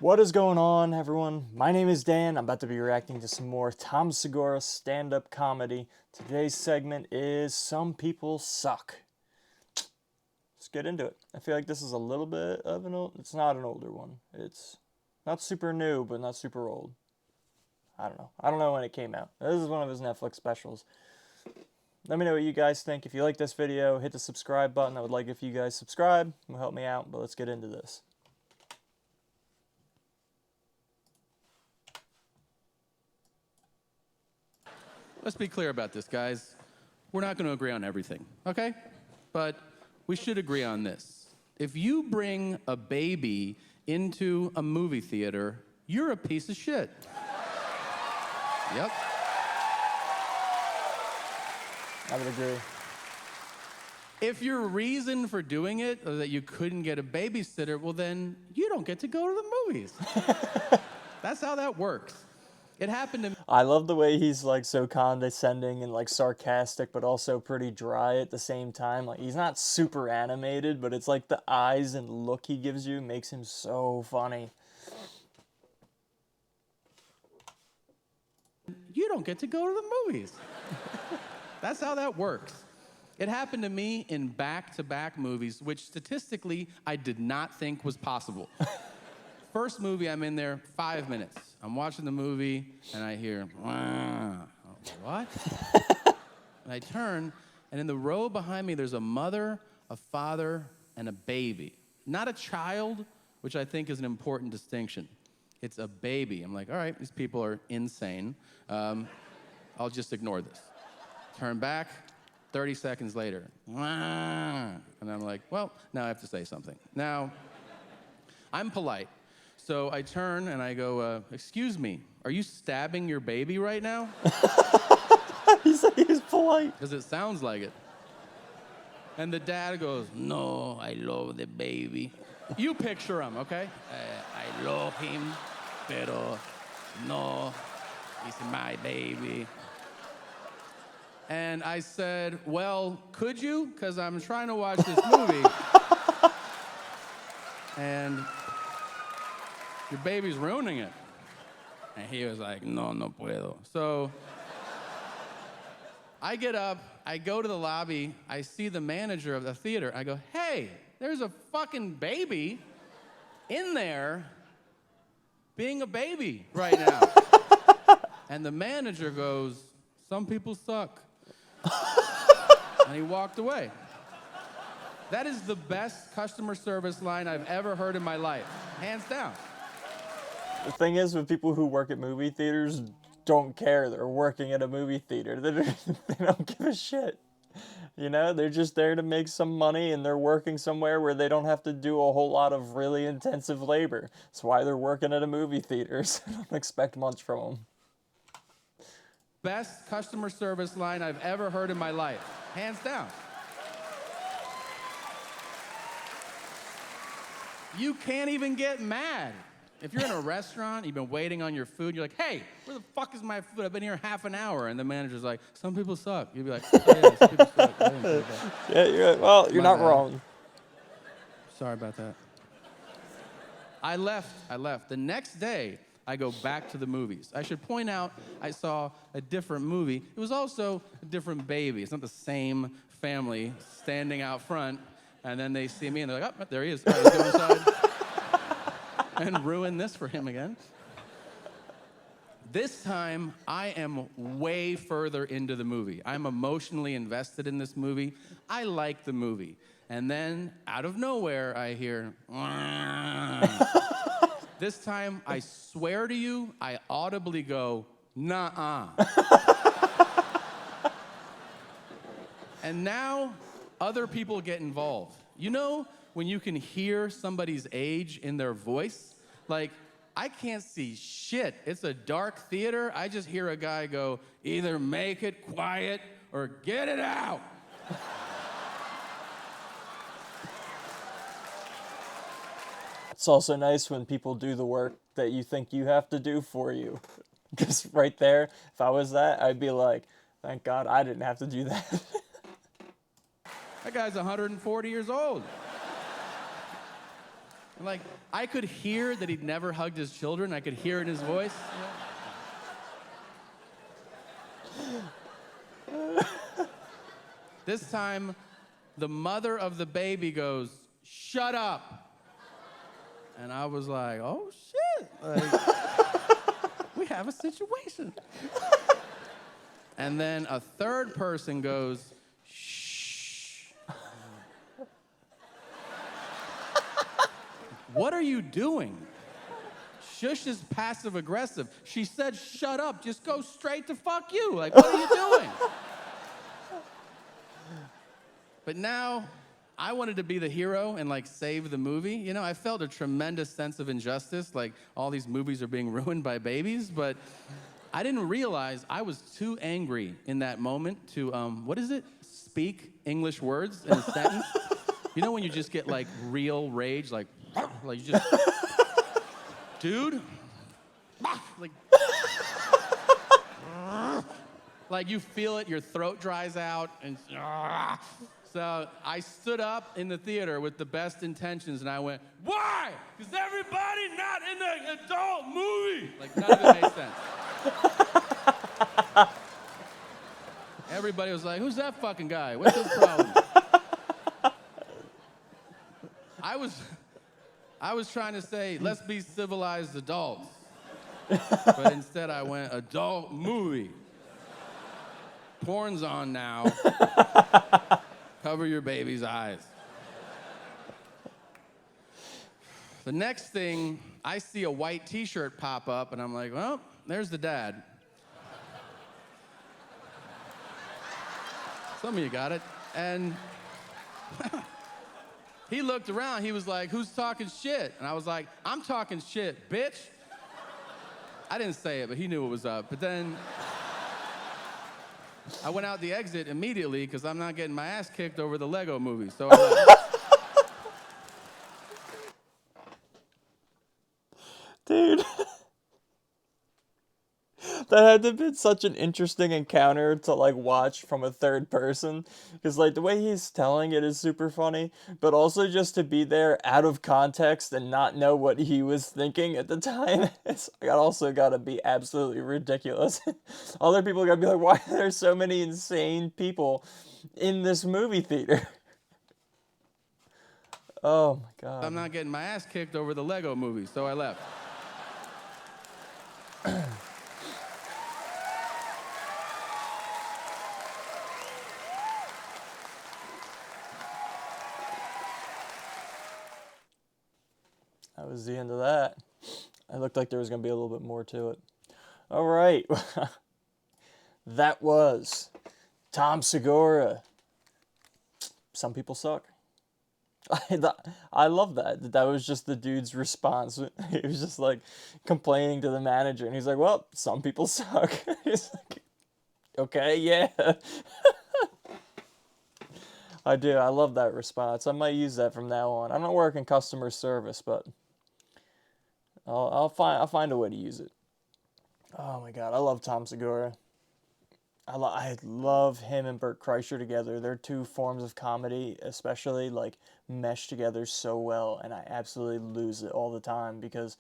What is going on, everyone? My name is Dan. I'm about to be reacting to some more Tom Segura stand-up comedy. Today's segment is Some People Suck. Let's get into it. I feel like this is a little bit of an old... It's not an older one. It's not super new, but not super old. I don't know. I don't know when it came out. This is one of his Netflix specials. Let me know what you guys think. If you like this video, hit the subscribe button. I would like if you guys subscribe. It will help me out, but let's get into this. Let's be clear about this, guys. We're not going to agree on everything, okay? But we should agree on this. If you bring a baby into a movie theater, you're a piece of shit. Yep. I would agree. If your reason for doing it is that you couldn't get a babysitter, well then you don't get to go to the movies. That's how that works. It happened to me. I love the way he's like so condescending and like sarcastic, but also pretty dry at the same time. Like he's not super animated, but it's like the eyes and look he gives you makes him so funny. You don't get to go to the movies. That's how that works. It happened to me in back-to-back movies, which statistically I did not think was possible. First movie, I'm in there 5 minutes. I'm watching the movie, and I hear, wah. What? And I turn, and in the row behind me, there's a mother, a father, and a baby. Not a child, which I think is an important distinction. It's a baby. I'm like, all right, these people are insane. I'll just ignore this. Turn back, 30 seconds later, wah. And I'm like, well, now I have to say something. Now, I'm polite. So I turn and I go, excuse me, are you stabbing your baby right now? He said he was polite. Because it sounds like it. And the dad goes, no, I love the baby. You picture him, okay? I love him, pero no, he's my baby. And I said, well, could you? Because I'm trying to watch this movie. And your baby's ruining it. And he was like, no puedo. So I get up, I go to the lobby, I see the manager of the theater. I go, hey, there's a fucking baby in there being a baby right now. And the manager goes, some people suck. And he walked away. That is the best customer service line I've ever heard in my life, hands down. The thing is, with people who work at movie theaters, don't care they're working at a movie theater. They don't give a shit. You know, they're just there to make some money, and they're working somewhere where they don't have to do a whole lot of really intensive labor. That's why they're working at a movie theater, so don't expect much from them. Best customer service line I've ever heard in my life, hands down. You can't even get mad. If you're in a restaurant, you've been waiting on your food, you're like, hey, where the fuck is my food? I've been here half an hour. And the manager's like, some people suck. You'd be like, oh, yeah, some people suck. I didn't say that. Yeah, you're, well, you're not wrong. Sorry about that. I left. The next day, I go back to the movies. I should point out, I saw a different movie. It was also a different baby. It's not the same family standing out front, and then they see me, and they're like, oh, there he is. All right, let's go inside and ruin this for him again. This time, I am way further into the movie. I'm emotionally invested in this movie. I like the movie. And then, out of nowhere, I hear, this time, I swear to you, I audibly go, nah-uh. And now, other people get involved. You know when you can hear somebody's age in their voice? Like, I can't see shit. It's a dark theater. I just hear a guy go, either make it quiet or get it out. It's also nice when people do the work that you think you have to do for you. Because right there, if I was that, I'd be like, thank God I didn't have to do that. That guy's 140 years old. And like, I could hear that he'd never hugged his children. I could hear it in his voice. This time, the mother of the baby goes, "Shut up." And I was like, oh shit, like, we have a situation. And then a third person goes, "Shh." What are you doing? Shush is passive aggressive. She said, "Shut up, just go straight to fuck you." Like, what are you doing? But now, I wanted to be the hero and like save the movie. You know, I felt a tremendous sense of injustice, like all these movies are being ruined by babies, but I didn't realize I was too angry in that moment to, what is it? Speak English words in a sentence. You know when you just get like real rage, like you just, dude, like you feel it, your throat dries out, and so I stood up in the theater with the best intentions, and I went, "Why? Because everybody not in the adult movie." Like, none of it made sense. Everybody was like, "Who's that fucking guy? What's his problem?" I was trying to say, let's be civilized adults. But instead I went, "Adult movie. Porn's on now. Cover your baby's eyes." The next thing, I see a white t-shirt pop up, and I'm like, well, there's the dad. Some of you got it. And he looked around, he was like, "Who's talking shit?" And I was like, "I'm talking shit, bitch." I didn't say it, but he knew what was up. But then I went out the exit immediately because I'm not getting my ass kicked over the Lego movie. So I left. Dude. That had to have been such an interesting encounter to like watch from a third person, because like the way he's telling it is super funny, but also just to be there out of context and not know what he was thinking at the time, it's also gotta be absolutely ridiculous. Other people gotta be like, why are there so many insane people in this movie theater? Oh my god. I'm not getting my ass kicked over the Lego movie, so I left. That was the end of that. It looked like there was going to be a little bit more to it. All right. That was Tom Segura. Some people suck. I love that. That was just the dude's response. He was just like complaining to the manager, and he's like, well, some people suck. He's like, okay, yeah. I do. I love that response. I might use that from now on. I'm not working customer service, but I'll find a way to use it. Oh my god, I love Tom Segura. I love him and Bert Kreischer together. Their two forms of comedy, especially, like, mesh together so well, and I absolutely lose it all the time because,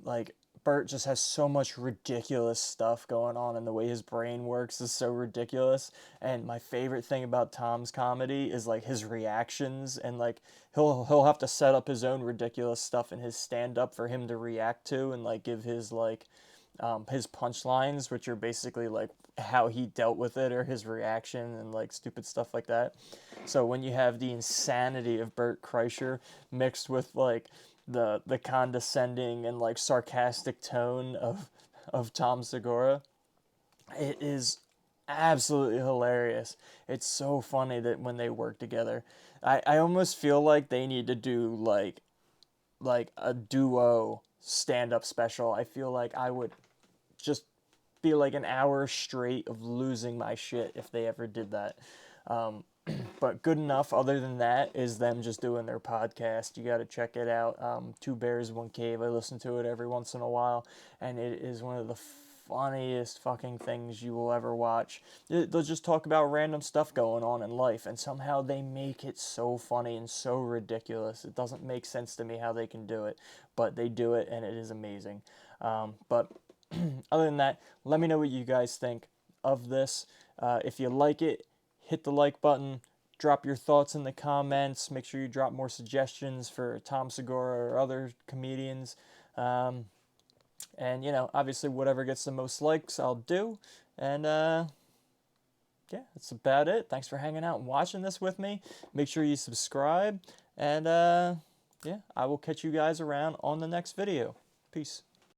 like, Bert just has so much ridiculous stuff going on, and the way his brain works is so ridiculous. And my favorite thing about Tom's comedy is like his reactions, and like he'll have to set up his own ridiculous stuff in his stand up for him to react to, and like give his punchlines, which are basically like how he dealt with it or his reaction and like stupid stuff like that. So when you have the insanity of Bert Kreischer mixed with like the condescending and like sarcastic tone of Tom Segura, it is absolutely hilarious. It's so funny that when they work together, I almost feel like they need to do like a duo stand-up special. I feel like I would just be like an hour straight of losing my shit if they ever did that. But good enough, other than that, is them just doing their podcast. You got to check it out. Two Bears, One Cave. I listen to it every once in a while, and it is one of the funniest fucking things you will ever watch. They'll just talk about random stuff going on in life, and somehow they make it so funny and so ridiculous. It doesn't make sense to me how they can do it, but they do it, and it is amazing. But other than that, let me know what you guys think of this. If you like it, hit the like button. Drop your thoughts in the comments. Make sure you drop more suggestions for Tom Segura or other comedians. And, you know, obviously whatever gets the most likes, I'll do. And, yeah, that's about it. Thanks for hanging out and watching this with me. Make sure you subscribe. And, yeah, I will catch you guys around on the next video. Peace.